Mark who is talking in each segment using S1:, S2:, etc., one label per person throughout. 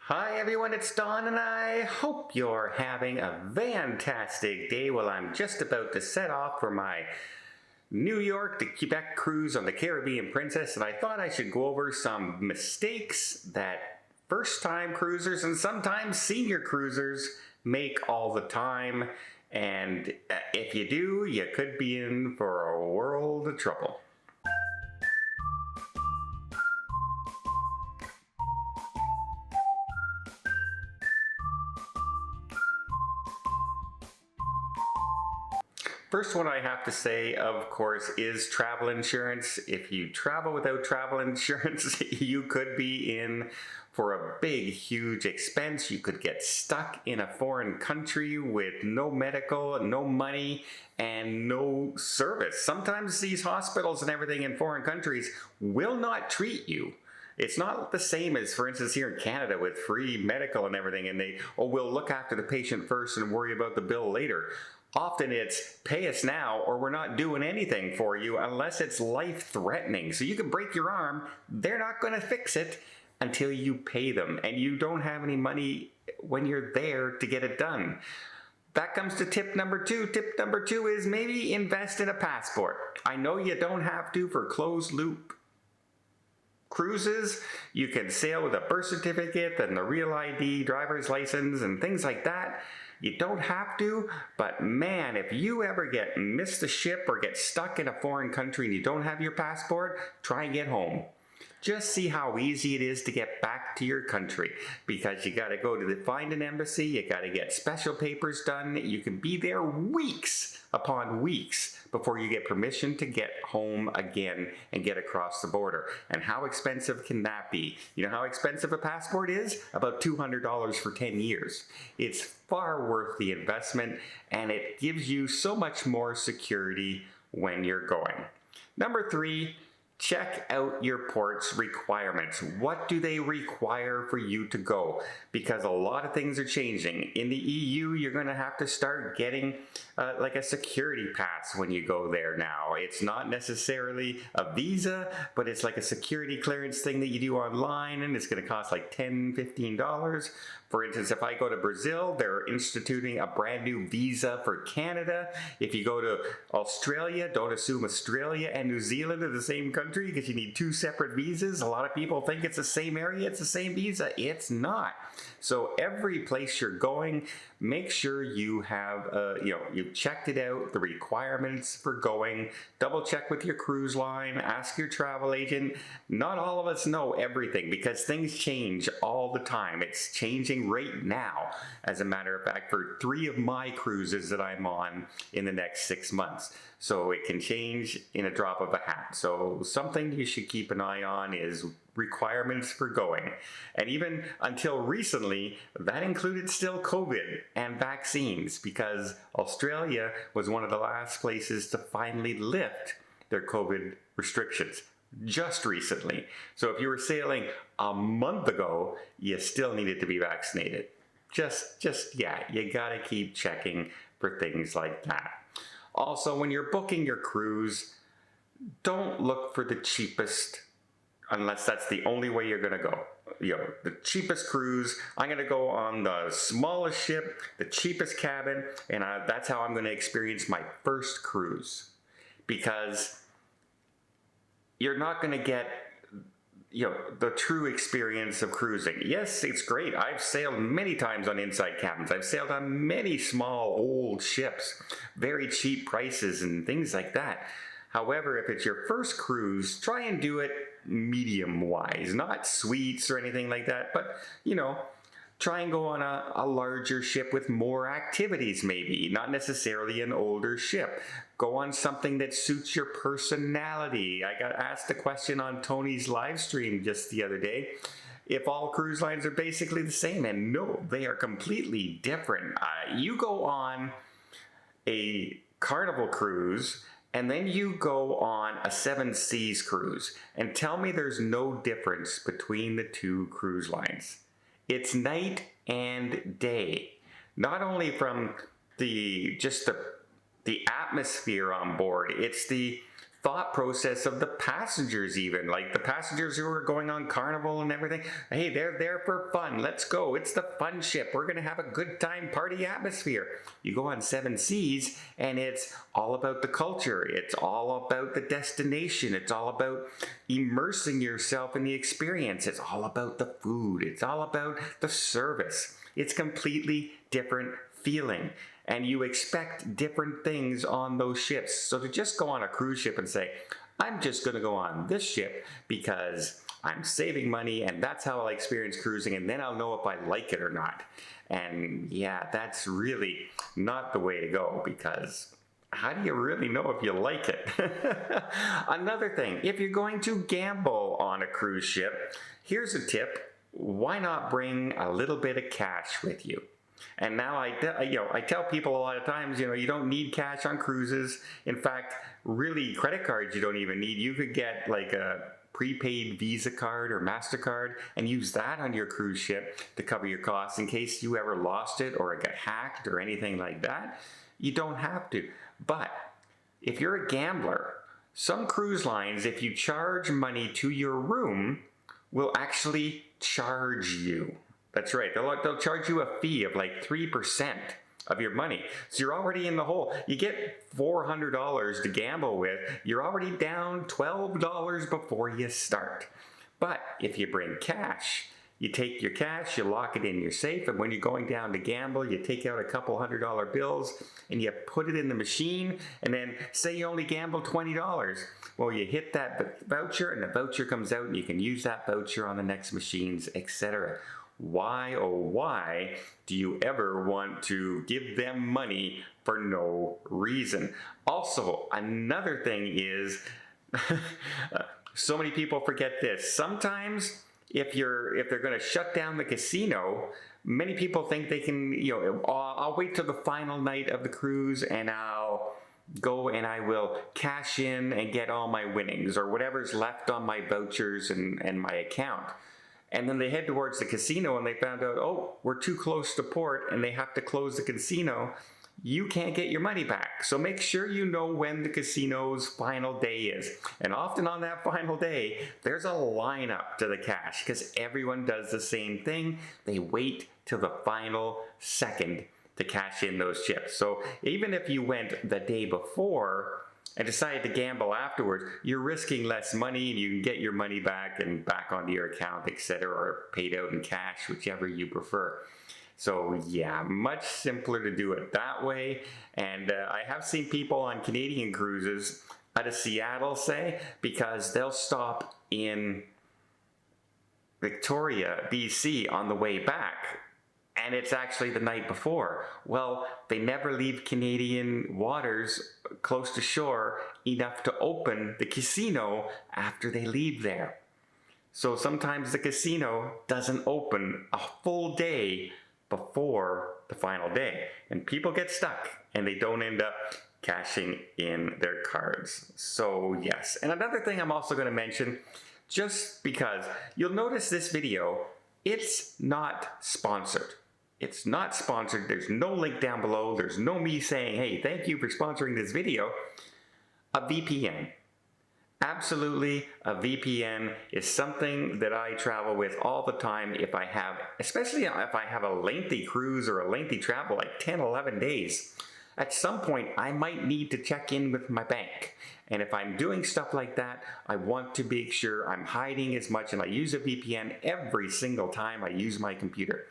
S1: Hi everyone, it's Don and I hope you're having a fantastic day. Well, I'm just about to set off for my New York to Quebec cruise on the Caribbean Princess, and I thought I should go over some mistakes that first-time cruisers and sometimes senior cruisers make all the time. And if you do, you could be in for a world of trouble. First one I have to say, of course, is travel insurance. If you travel without travel insurance, you could be in for a big, huge expense. You could get stuck in a foreign country with no medical, no money, and no service. Sometimes these hospitals and everything in foreign countries will not treat you. It's not the same as, for instance, here in Canada with free medical and everything, and we'll look after the patient first and worry about the bill later. Often it's pay us now or we're not doing anything for you unless it's life-threatening. So you can break your arm, they're not going to fix it until you pay them, and you don't have any money when you're there to get it done. That comes to tip number two. Tip number two is maybe invest in a passport. I know you don't have to for closed loop cruises. You can sail with a birth certificate and the real ID, driver's license, and things like that. You don't have to, but man, if you ever miss the ship or get stuck in a foreign country and you don't have your passport, try and get home. Just see how easy it is to get back to your country, because you got to go to find an embassy, you got to get special papers done. You can be there weeks upon weeks before you get permission to get home again and get across the border. And how expensive can that be? You know how expensive a passport is? About $200 for 10 years. It's far worth the investment, and it gives you so much more security when you're going. Number three, check out your port's requirements. What do they require for you to go? Because a lot of things are changing. In the EU, you're going to have to start getting like a security pass when you go there now. It's not necessarily a visa, but it's like a security clearance thing that you do online, and it's going to cost like $10, $15. For instance, if I go to Brazil, they're instituting a brand new visa for Canada. If you go to Australia, don't assume Australia and New Zealand are the same country, because you need two separate visas. A lot of people think it's the same area, it's the same visa. It's not. So every place you're going, make sure you have, you've checked it out, the requirements for going. Double check with your cruise line, ask your travel agent. Not all of us know everything because things change all the time. It's changing right now. As a matter of fact, for 3 of my cruises that I'm on in the next 6 months. So it can change in a drop of a hat. So something you should keep an eye on is requirements for going. And even until recently, that included still COVID and vaccines, because Australia was one of the last places to finally lift their COVID restrictions just recently. So if you were sailing a month ago, you still needed to be vaccinated. Yeah, you gotta keep checking for things like that. Also, when you're booking your cruise, don't look for the cheapest unless that's the only way you're going to go. The cheapest cruise, I'm going to go on the smallest ship, the cheapest cabin, and that's how I'm going to experience my first cruise. Because you're not going to get the true experience of cruising. Yes, it's great. I've sailed many times on inside cabins. I've sailed on many small old ships, very cheap prices and things like that. However, if it's your first cruise, try and do it medium-wise, not suites or anything like that, but, try and go on a larger ship with more activities maybe, not necessarily an older ship. Go on something that suits your personality. I got asked a question on Tony's live stream just the other day, if all cruise lines are basically the same, and no, they are completely different. You go on a Carnival cruise, and then you go on a 7 Seas cruise, and tell me there's no difference between the two cruise lines. It's night and day. Not only from the atmosphere on board, it's the thought process of the passengers even. Like the passengers who are going on Carnival and everything. Hey, they're there for fun. Let's go. It's the fun ship. We're going to have a good time, party atmosphere. You go on Seven Seas and it's all about the culture. It's all about the destination. It's all about immersing yourself in the experience. It's all about the food. It's all about the service. It's completely different feeling. And you expect different things on those ships. So to just go on a cruise ship and say, I'm just going to go on this ship because I'm saving money and that's how I'll experience cruising, and then I'll know if I like it or not. And yeah, that's really not the way to go, because how do you really know if you like it? Another thing, if you're going to gamble on a cruise ship, here's a tip. Why not bring a little bit of cash with you? And now I tell people a lot of times, you don't need cash on cruises. In fact, really, credit cards you don't even need. You could get like a prepaid Visa card or MasterCard and use that on your cruise ship to cover your costs in case you ever lost it or it got hacked or anything like that. You don't have to. But if you're a gambler, some cruise lines, if you charge money to your room, will actually charge you. That's right. They'll charge you a fee of like 3% of your money. So you're already in the hole. You get $400 to gamble with. You're already down $12 before you start. But if you bring cash, you take your cash, you lock it in your safe, and when you're going down to gamble, you take out a couple $100 bills and you put it in the machine, and then say you only gamble $20. Well, you hit that voucher and the voucher comes out and you can use that voucher on the next machines, etc. Why, oh why, do you ever want to give them money for no reason? Also, another thing is, so many people forget this. Sometimes, if they're going to shut down the casino, many people think they can, I'll wait till the final night of the cruise and I'll go and I will cash in and get all my winnings or whatever's left on my vouchers and my account. And then they head towards the casino and they found out, oh, we're too close to port and they have to close the casino. You can't get your money back. So make sure you know when the casino's final day is. And often on that final day, there's a lineup to the cash because everyone does the same thing. They wait till the final second to cash in those chips. So even if you went the day before and decide to gamble afterwards, you're risking less money and you can get your money back and back onto your account, etc., or paid out in cash, whichever you prefer. So yeah, much simpler to do it that way. And I have seen people on Canadian cruises out of Seattle, say, because they'll stop in Victoria, BC on the way back, and it's actually the night before. Well, they never leave Canadian waters close to shore enough to open the casino after they leave there. So sometimes the casino doesn't open a full day before the final day, and people get stuck and they don't end up cashing in their cards. So yes, and another thing I'm also going to mention, just because you'll notice this video, it's not sponsored. It's not sponsored. There's no link down below. There's no me saying, hey, thank you for sponsoring this video. A VPN. Absolutely, a VPN is something that I travel with all the time if I have, especially if I have a lengthy cruise or a lengthy travel, like 10, 11 days. At some point, I might need to check in with my bank. And if I'm doing stuff like that, I want to make sure I'm hiding as much, and I use a VPN every single time I use my computer,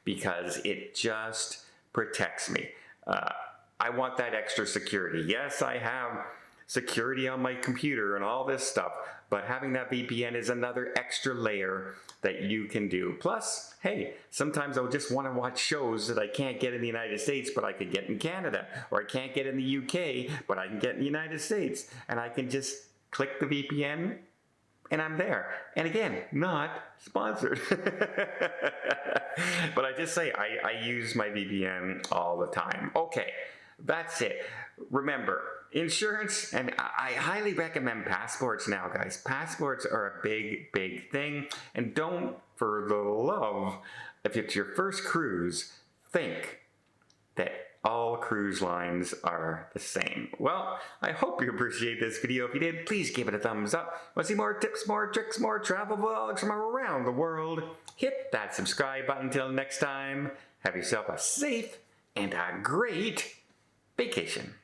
S1: because it just protects me. I want that extra security. Yes, I have security on my computer and all this stuff, but having that VPN is another extra layer that you can do. Plus, hey, sometimes I'll just want to watch shows that I can't get in the United States, but I could get in Canada, or I can't get in the UK, but I can get in the United States, and I can just click the VPN and I'm there. And again, not sponsored. But I just say I use my VPN all the time. Okay, that's it. Remember, insurance, and I highly recommend passports now, guys. Passports are a big, big thing. And don't, for the love, if it's your first cruise, think that all cruise lines are the same. Well, I hope you appreciate this video. If you did, please give it a thumbs up. Want to see more tips, more tricks, more travel vlogs from around the world? Hit that subscribe button. Until next time, have yourself a safe and a great vacation.